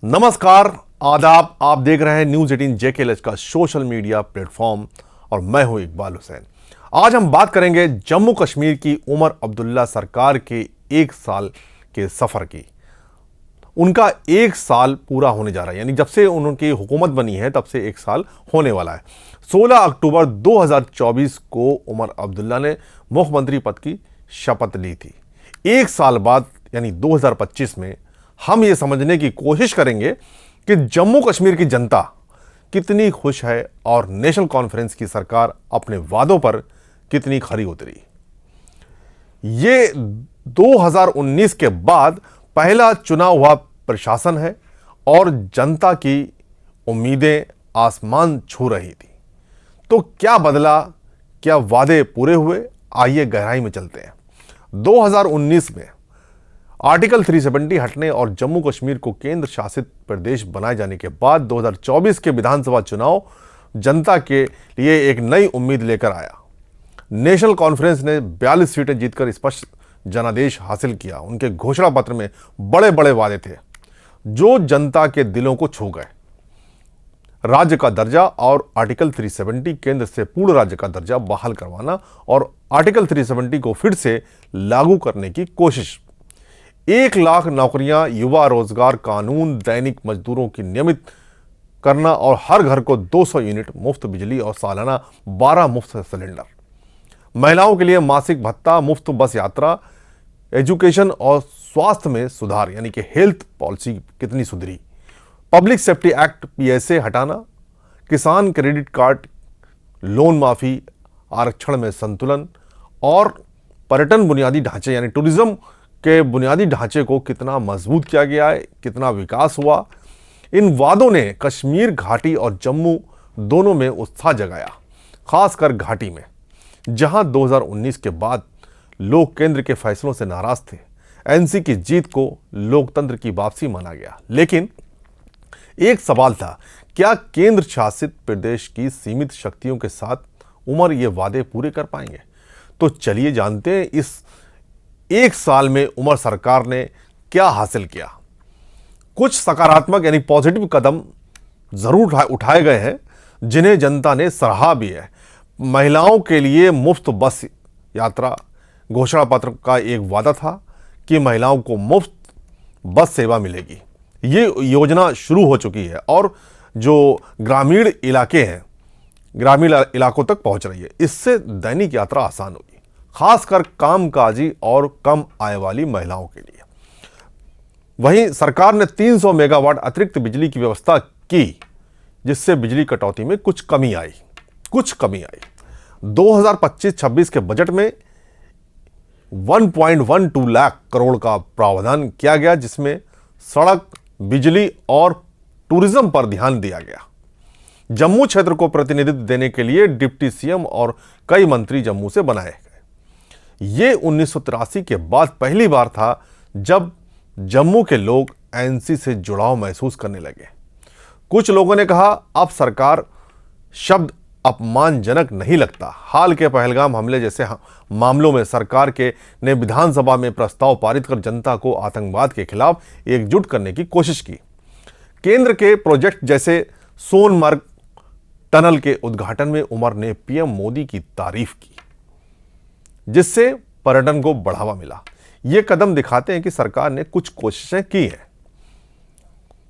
नमस्कार, आदाब। आप देख रहे हैं न्यूज 18 JKLH का सोशल मीडिया प्लेटफॉर्म और मैं हूं इकबाल हुसैन। आज हम बात करेंगे जम्मू कश्मीर की उमर अब्दुल्ला सरकार के 1 साल के सफर की। उनका 1 साल पूरा होने जा रहा है, यानी जब से उनकी हुकूमत बनी है तब से 1 साल होने वाला है। 16 अक्टूबर 2024 को उमर अब्दुल्ला ने मुख्यमंत्री पद की शपथ ली थी। 1 साल बाद यानी 2025 में हम ये समझने की कोशिश करेंगे कि जम्मू कश्मीर की जनता कितनी खुश है और नेशनल कॉन्फ्रेंस की सरकार अपने वादों पर कितनी खरी उतरी। ये 2019 के बाद पहला चुना हुआ प्रशासन है और जनता की उम्मीदें आसमान छू रही थी। तो क्या बदला, क्या वादे पूरे हुए? आइए गहराई में चलते हैं। 2019 में आर्टिकल 370 हटने और जम्मू कश्मीर को केंद्र शासित प्रदेश बनाए जाने के बाद 2024 के विधानसभा चुनाव जनता के लिए एक नई उम्मीद लेकर आया। नेशनल कॉन्फ्रेंस ने 42 सीटें जीतकर स्पष्ट जनादेश हासिल किया। उनके घोषणा पत्र में बड़े बड़े वादे थे जो जनता के दिलों को छू गए। राज्य का दर्जा और आर्टिकल 370, केंद्र से पूर्ण राज्य का दर्जा बहाल करवाना और आर्टिकल 370 को फिर से लागू करने की कोशिश। 1 लाख नौकरियां, युवा रोजगार कानून, दैनिक मजदूरों की नियमित करना और हर घर को 200 यूनिट मुफ्त बिजली और सालाना 12 मुफ्त सिलेंडर। महिलाओं के लिए मासिक भत्ता, मुफ्त बस यात्रा, एजुकेशन और स्वास्थ्य में सुधार, यानी कि हेल्थ पॉलिसी कितनी सुधरी। पब्लिक सेफ्टी एक्ट PSA हटाना, किसान क्रेडिट कार्ड, लोन माफी, आरक्षण में संतुलन और पर्यटन बुनियादी ढांचे यानी टूरिज्म के बुनियादी ढांचे को कितना मजबूत किया गया है, कितना विकास हुआ। इन वादों ने कश्मीर घाटी और जम्मू दोनों में उत्साह जगाया, खासकर घाटी में, जहां 2019 के बाद लोग केंद्र के फैसलों से नाराज थे। NC की जीत को लोकतंत्र की वापसी माना गया। लेकिन एक सवाल था, क्या केंद्र शासित प्रदेश की सीमित शक्तियों के साथ उमर ये वादे पूरे कर पाएंगे? तो चलिए जानते हैं इस 1 साल में उमर सरकार ने क्या हासिल किया। कुछ सकारात्मक यानी पॉजिटिव कदम जरूर उठाए गए हैं जिन्हें जनता ने सराहा भी है। महिलाओं के लिए मुफ्त बस यात्रा, घोषणा पत्र का एक वादा था कि महिलाओं को मुफ्त बस सेवा मिलेगी। ये योजना शुरू हो चुकी है और जो ग्रामीण इलाके हैं, ग्रामीण इलाकों तक पहुंच रही है। इससे दैनिक यात्रा आसान होगी, खासकर कामकाजी और कम आय वाली महिलाओं के लिए। वहीं सरकार ने 300 मेगावाट अतिरिक्त बिजली की व्यवस्था की, जिससे बिजली कटौती में कुछ कमी आई। 2025-26 के बजट में 1.12 लाख करोड़ का प्रावधान किया गया, जिसमें सड़क, बिजली और टूरिज्म पर ध्यान दिया गया। जम्मू क्षेत्र को प्रतिनिधित्व देने के लिए डिप्टी CM और कई मंत्री जम्मू से बनाए गए। ये 1983 के बाद पहली बार था जब जम्मू के लोग NC से जुड़ाव महसूस करने लगे। कुछ लोगों ने कहा, अब सरकार शब्द अपमानजनक नहीं लगता। हाल के पहलगाम हमले जैसे मामलों में सरकार ने विधानसभा में प्रस्ताव पारित कर जनता को आतंकवाद के खिलाफ एकजुट करने की कोशिश की। केंद्र के प्रोजेक्ट जैसे सोनमर्ग टनल के उद्घाटन में उमर ने PM मोदी की तारीफ की, जिससे पर्यटन को बढ़ावा मिला। ये कदम दिखाते हैं कि सरकार ने कुछ कोशिशें की हैं।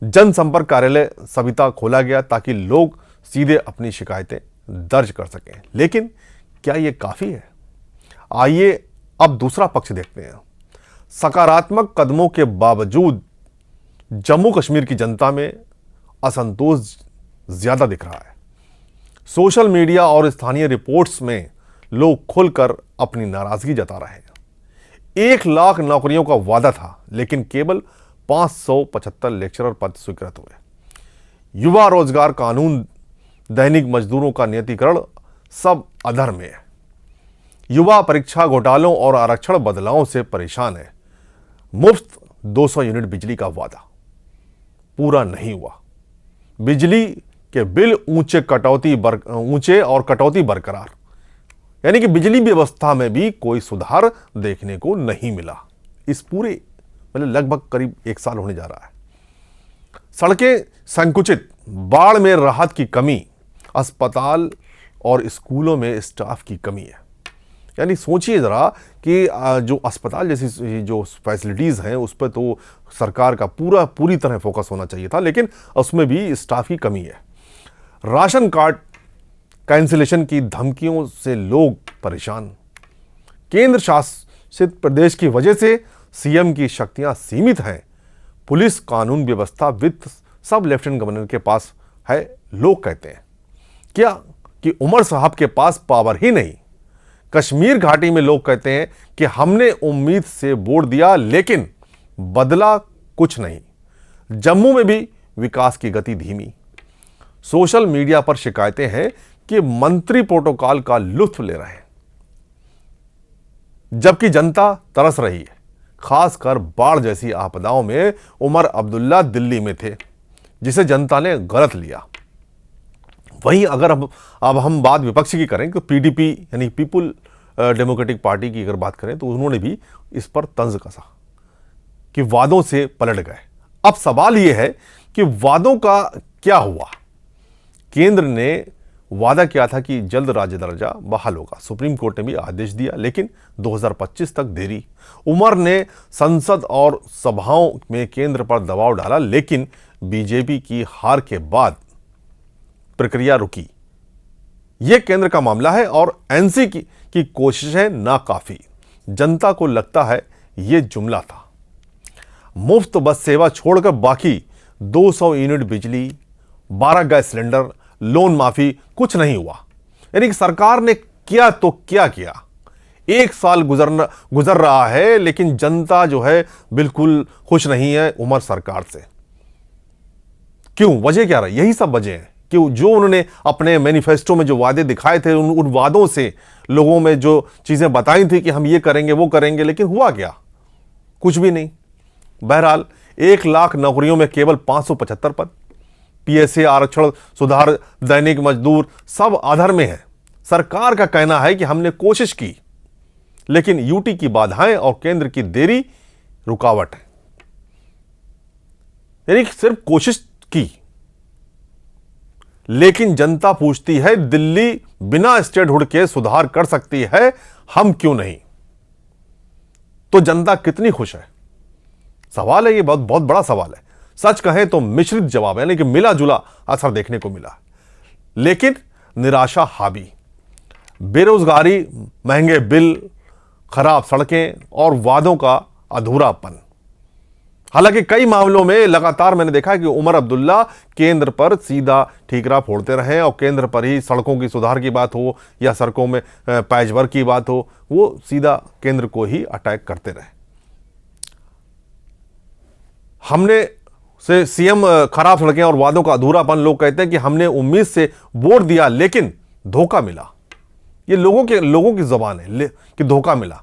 जनसंपर्क कार्यालय सविता खोला गया ताकि लोग सीधे अपनी शिकायतें दर्ज कर सकें। लेकिन क्या यह काफी है? आइए अब दूसरा पक्ष देखते हैं। सकारात्मक कदमों के बावजूद जम्मू कश्मीर की जनता में असंतोष ज्यादा दिख रहा है। सोशल मीडिया और स्थानीय रिपोर्ट्स में लोग खुलकर अपनी नाराजगी जता रहे हैं। 1 लाख नौकरियों का वादा था, लेकिन केवल 575 लेक्चरर पद स्वीकृत हुए। युवा रोजगार कानून, दैनिक मजदूरों का नियतीकरण सब अधर में है। युवा परीक्षा घोटालों और आरक्षण बदलावों से परेशान है। मुफ्त 200 यूनिट बिजली का वादा पूरा नहीं हुआ। बिजली के बिल ऊंचे और कटौती बरकरार, यानी कि बिजली व्यवस्था में भी कोई सुधार देखने को नहीं मिला। इस पूरे लगभग करीब 1 साल होने जा रहा है। सड़कें संकुचित, बाढ़ में राहत की कमी, अस्पताल और स्कूलों में स्टाफ की कमी है। यानी सोचिए ज़रा कि जो अस्पताल जैसी जो फैसिलिटीज़ हैं उस पर तो सरकार का पूरी तरह फोकस होना चाहिए था, लेकिन उसमें भी स्टाफ की कमी है। राशन कार्ड कैंसिलेशन की धमकियों से लोग परेशान। केंद्र शासित प्रदेश की वजह से सीएम की शक्तियां सीमित हैं। पुलिस, कानून व्यवस्था, वित्त सब लेफ्टिनेंट गवर्नर के पास है। लोग कहते हैं क्या कि उमर साहब के पास पावर ही नहीं। कश्मीर घाटी में लोग कहते हैं कि हमने उम्मीद से वोट दिया लेकिन बदला कुछ नहीं। जम्मू में भी विकास की गति धीमी। सोशल मीडिया पर शिकायतें हैं कि मंत्री प्रोटोकॉल का लुत्फ ले रहे हैं, जबकि जनता तरस रही है। खासकर बाढ़ जैसी आपदाओं में उमर अब्दुल्ला दिल्ली में थे, जिसे जनता ने गलत लिया। वहीं अगर अब हम बात विपक्ष की करें तो पीडीपी यानी पीपुल डेमोक्रेटिक पार्टी की अगर बात करें तो उन्होंने भी इस पर तंज कसा कि वादों से पलट गए। अब सवाल यह है कि वादों का क्या हुआ। केंद्र ने वादा किया था कि जल्द राज्य दर्जा बहाल होगा। सुप्रीम कोर्ट ने भी आदेश दिया, लेकिन 2025 तक देरी। उमर ने संसद और सभाओं में केंद्र पर दबाव डाला, लेकिन बीजेपी की हार के बाद प्रक्रिया रुकी। यह केंद्र का मामला है और एनसी की कोशिशें नाकाफी। जनता को लगता है यह जुमला था। मुफ्त बस सेवा छोड़कर बाकी 200 यूनिट बिजली, 12 गैस सिलेंडर, लोन माफी, कुछ नहीं हुआ। यानी कि सरकार ने किया तो क्या किया। 1 साल गुजर रहा है, लेकिन जनता जो है बिल्कुल खुश नहीं है उमर सरकार से। क्यों? वजह क्या रही? यही सब वजह है कि जो उन्होंने अपने मैनिफेस्टो में जो वादे दिखाए थे, उन वादों से लोगों में जो चीजें बताई थी कि हम ये करेंगे वो करेंगे, लेकिन हुआ क्या? कुछ भी नहीं। बहरहाल 1 लाख नौकरियों में केवल 575 पद। पीएसए, आरक्षण सुधार, दैनिक मजदूर सब आधार में है। सरकार का कहना है कि हमने कोशिश की, लेकिन यूटी की बाधाएं और केंद्र की देरी रुकावट है। यानी सिर्फ कोशिश की, लेकिन जनता पूछती है दिल्ली बिना स्टेटहुड के सुधार कर सकती है, हम क्यों नहीं? तो जनता कितनी खुश है? सवाल है, ये बहुत बड़ा सवाल है। सच कहें तो मिश्रित जवाब है, यानी कि मिला जुला असर देखने को मिला, लेकिन निराशा हावी। बेरोजगारी, महंगे बिल, खराब सड़कें और वादों का अधूरापन। हालांकि कई मामलों में लगातार मैंने देखा कि उमर अब्दुल्ला केंद्र पर सीधा ठीकरा फोड़ते रहे और केंद्र पर ही सड़कों की सुधार की बात हो या सड़कों में पैचवर्क की बात हो, वो सीधा केंद्र को ही अटैक करते रहे। हमने से सीएम खराब सड़कें और वादों का अधूरापन, लोग कहते हैं कि हमने उम्मीद से वोट दिया लेकिन धोखा मिला। ये लोगों की जुबान है कि धोखा मिला।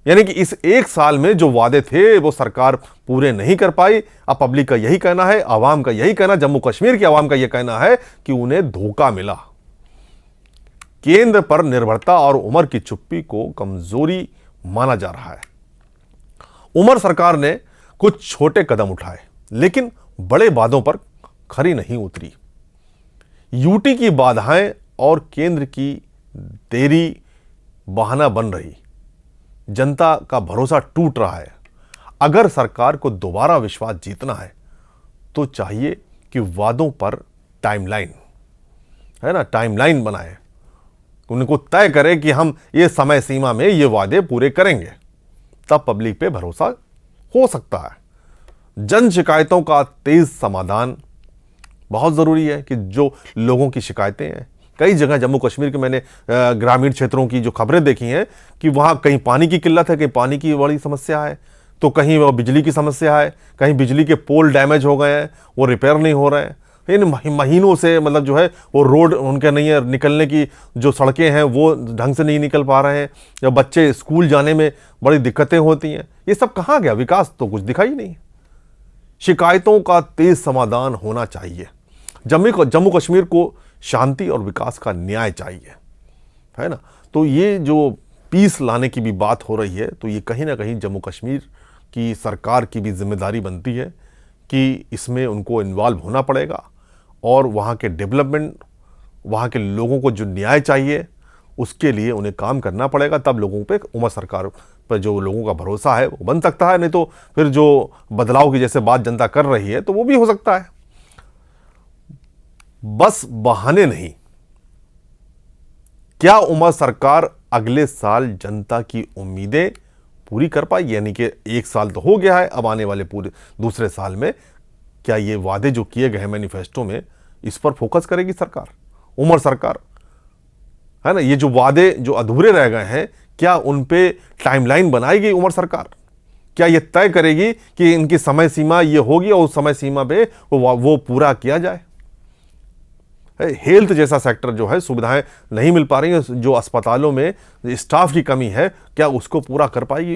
यानी कि इस 1 साल में जो वादे थे वो सरकार पूरे नहीं कर पाई। अब पब्लिक का यही कहना है, आवाम का यही कहना, जम्मू कश्मीर की आवाम का यह कहना है कि उन्हें धोखा मिला। केंद्र पर निर्भरता और उमर की चुप्पी को कमजोरी माना जा रहा है। उमर सरकार ने कुछ छोटे कदम उठाए, लेकिन बड़े वादों पर खरी नहीं उतरी। यूटी की बाधाएं और केंद्र की देरी बहाना बन रही। जनता का भरोसा टूट रहा है। अगर सरकार को दोबारा विश्वास जीतना है तो चाहिए कि वादों पर टाइमलाइन है ना, टाइमलाइन बनाए, उनको तय करे कि हम ये समय सीमा में ये वादे पूरे करेंगे, तब पब्लिक पे भरोसा हो सकता है। जन शिकायतों का तेज समाधान बहुत जरूरी है कि जो लोगों की शिकायतें हैं, कई जगह जम्मू कश्मीर के मैंने ग्रामीण क्षेत्रों की जो खबरें देखी हैं कि वहाँ कहीं पानी की किल्लत है, कहीं पानी की बड़ी समस्या है, तो कहीं वो बिजली की समस्या है, कहीं बिजली के पोल डैमेज हो गए हैं, वो रिपेयर नहीं हो रहे हैं। इन महीनों से मतलब जो है वो रोड उनके नहीं है, निकलने की जो सड़कें हैं वो ढंग से नहीं निकल पा रहे हैं, या बच्चे स्कूल जाने में बड़ी दिक्कतें होती हैं। ये सब कहाँ गया? विकास तो कुछ दिखाई नहीं। शिकायतों का तेज समाधान होना चाहिए। जम्मू कश्मीर को शांति और विकास का न्याय चाहिए, है ना। तो ये जो पीस लाने की भी बात हो रही है, तो ये कहीं ना कहीं जम्मू कश्मीर की सरकार की भी जिम्मेदारी बनती है कि इसमें उनको इन्वॉल्व होना पड़ेगा और वहाँ के डेवलपमेंट, वहाँ के लोगों को जो न्याय चाहिए उसके लिए उन्हें काम करना पड़ेगा। तब लोगों पे, उमर सरकार पर जो लोगों का भरोसा है वो बन सकता है। नहीं तो फिर जो बदलाव की जैसे बात जनता कर रही है तो वो भी हो सकता है। बस बहाने नहीं, क्या उमर सरकार अगले साल जनता की उम्मीदें पूरी कर पाई? यानी कि एक साल तो हो गया है, अब आने वाले पूरे दूसरे साल में क्या ये वादे जो किए गए हैं मैनिफेस्टो में, इस पर फोकस करेगी सरकार, उमर सरकार, है ना? ये जो वादे जो अधूरे रह गए हैं, क्या उन पे टाइमलाइन बनाएगी उमर सरकार? क्या ये तय करेगी कि इनकी समय सीमा ये होगी और उस समय सीमा पे वो पूरा किया जाए? हेल्थ जैसा सेक्टर जो है, सुविधाएं नहीं मिल पा रही हैं, जो अस्पतालों में स्टाफ की कमी है, क्या उसको पूरा कर पाएगी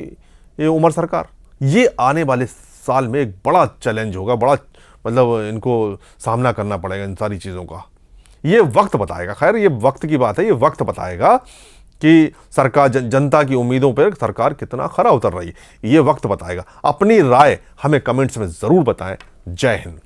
ये उमर सरकार? ये आने वाले साल में एक बड़ा चैलेंज होगा, बड़ा मतलब इनको सामना करना पड़ेगा इन सारी चीज़ों का। ये वक्त बताएगा। खैर, ये वक्त की बात है, ये वक्त बताएगा कि सरकार जनता की उम्मीदों पर सरकार कितना खरा उतर रही है। ये वक्त बताएगा। अपनी राय हमें कमेंट्स में ज़रूर बताएं। जय हिंद।